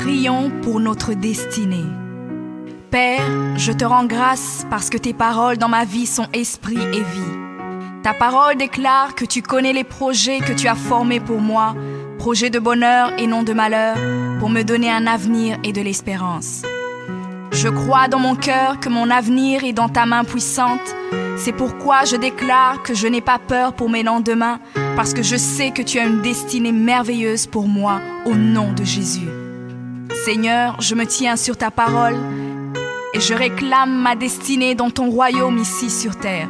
Prions pour notre destinée. Père, je te rends grâce parce que tes paroles dans ma vie sont esprit et vie. Ta parole déclare que tu connais les projets que tu as formés pour moi, projets de bonheur et non de malheur, pour me donner un avenir et de l'espérance. Je crois dans mon cœur que mon avenir est dans ta main puissante. C'est pourquoi je déclare que je n'ai pas peur pour mes lendemains, parce que je sais que tu as une destinée merveilleuse pour moi, au nom de Jésus. Seigneur, je me tiens sur ta parole et je réclame ma destinée dans ton royaume ici sur terre.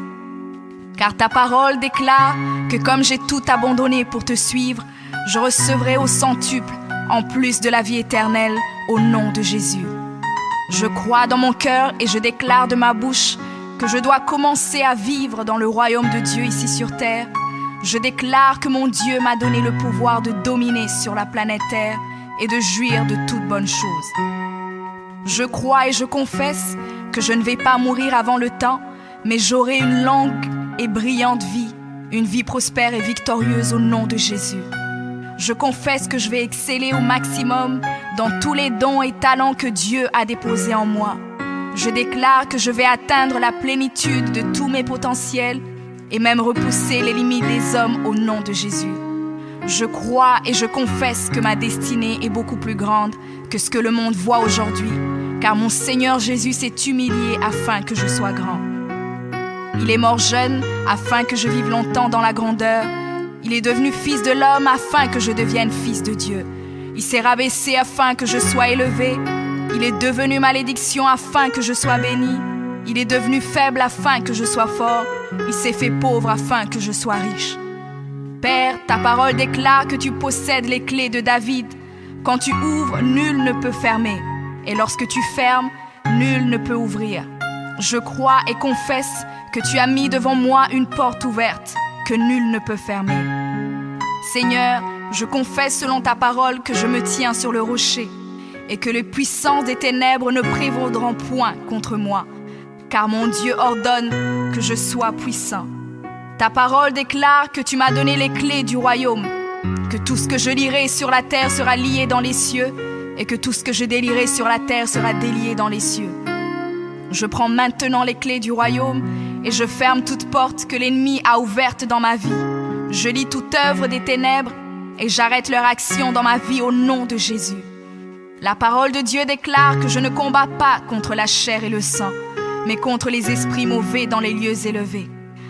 Car ta parole déclare que comme j'ai tout abandonné pour te suivre, je recevrai au centuple, en plus de la vie éternelle, au nom de Jésus. Je crois dans mon cœur et je déclare de ma bouche que je dois commencer à vivre dans le royaume de Dieu ici sur terre. Je déclare que mon Dieu m'a donné le pouvoir de dominer sur la planète Terre et de jouir de toutes bonnes choses. Je crois et je confesse que je ne vais pas mourir avant le temps, mais j'aurai une longue et brillante vie, une vie prospère et victorieuse au nom de Jésus. Je confesse que je vais exceller au maximum dans tous les dons et talents que Dieu a déposés en moi. Je déclare que je vais atteindre la plénitude de tous mes potentiels et même repousser les limites des hommes au nom de Jésus. Je crois et je confesse que ma destinée est beaucoup plus grande que ce que le monde voit aujourd'hui, car mon Seigneur Jésus s'est humilié afin que je sois grand. Il est mort jeune afin que je vive longtemps dans la grandeur. Il est devenu fils de l'homme afin que je devienne fils de Dieu. Il s'est rabaissé afin que je sois élevé. Il est devenu malédiction afin que je sois béni. Il est devenu faible afin que je sois fort. Il s'est fait pauvre afin que je sois riche. Père, ta parole déclare que tu possèdes les clés de David. Quand tu ouvres, nul ne peut fermer. Et lorsque tu fermes, nul ne peut ouvrir. Je crois et confesse que tu as mis devant moi une porte ouverte que nul ne peut fermer. Seigneur, je confesse selon ta parole que je me tiens sur le rocher et que les puissances des ténèbres ne prévaudront point contre moi, car mon Dieu ordonne que je sois puissant. Ta parole déclare que tu m'as donné les clés du royaume, que tout ce que je lierai sur la terre sera lié dans les cieux et que tout ce que je délierai sur la terre sera délié dans les cieux. Je prends maintenant les clés du royaume et je ferme toute porte que l'ennemi a ouverte dans ma vie. Je lis toute œuvre des ténèbres et j'arrête leur action dans ma vie au nom de Jésus. La parole de Dieu déclare que je ne combats pas contre la chair et le sang, mais contre les esprits mauvais dans les lieux élevés.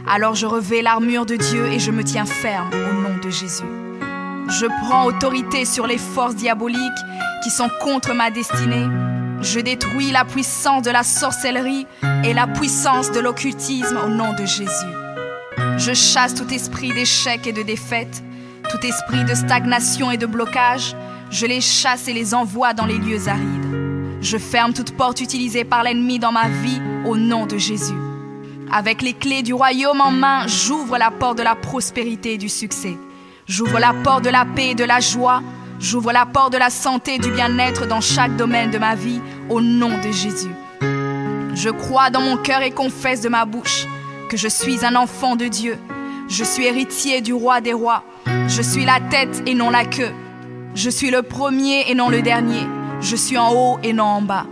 Alors je revêts l'armure de Dieu et je me tiens ferme au nom de Jésus. Je prends autorité sur les forces diaboliques qui sont contre ma destinée. Je détruis la puissance de la sorcellerie et la puissance de l'occultisme au nom de Jésus. Je chasse tout esprit d'échec et de défaite, tout esprit de stagnation et de blocage. Je les chasse et les envoie dans les lieux arides. Je ferme toute porte utilisée par l'ennemi dans ma vie au nom de Jésus. Avec les clés du royaume en main, j'ouvre la porte de la prospérité et du succès. J'ouvre la porte de la paix et de la joie. J'ouvre la porte de la santé et du bien-être dans chaque domaine de ma vie, au nom de Jésus. Je crois dans mon cœur et confesse de ma bouche que je suis un enfant de Dieu. Je suis héritier du roi des rois. Je suis la tête et non la queue. Je suis le premier et non le dernier. Je suis en haut et non en bas.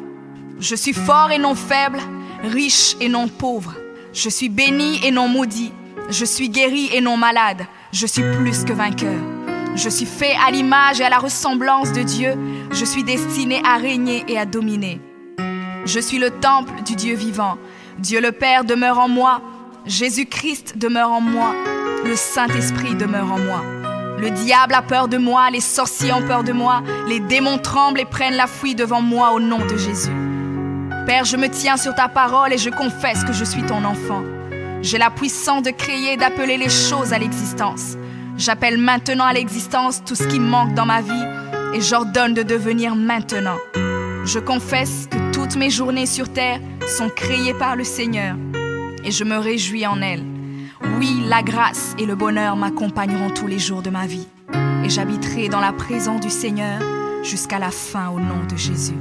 Je suis fort et non faible, riche et non pauvre. Je suis béni et non maudit. Je suis guéri et non malade. Je suis plus que vainqueur. Je suis fait à l'image et à la ressemblance de Dieu. Je suis destiné à régner et à dominer. Je suis le temple du Dieu vivant. Dieu le Père demeure en moi. Jésus-Christ demeure en moi. Le Saint-Esprit demeure en moi. Le diable a peur de moi, les sorciers ont peur de moi, les démons tremblent et prennent la fuite devant moi au nom de Jésus. Père, je me tiens sur ta parole et je confesse que je suis ton enfant. J'ai la puissance de créer et d'appeler les choses à l'existence. J'appelle maintenant à l'existence tout ce qui manque dans ma vie et j'ordonne de devenir maintenant. Je confesse que toutes mes journées sur terre sont créées par le Seigneur et je me réjouis en elles. Oui, la grâce et le bonheur m'accompagneront tous les jours de ma vie et j'habiterai dans la présence du Seigneur jusqu'à la fin au nom de Jésus.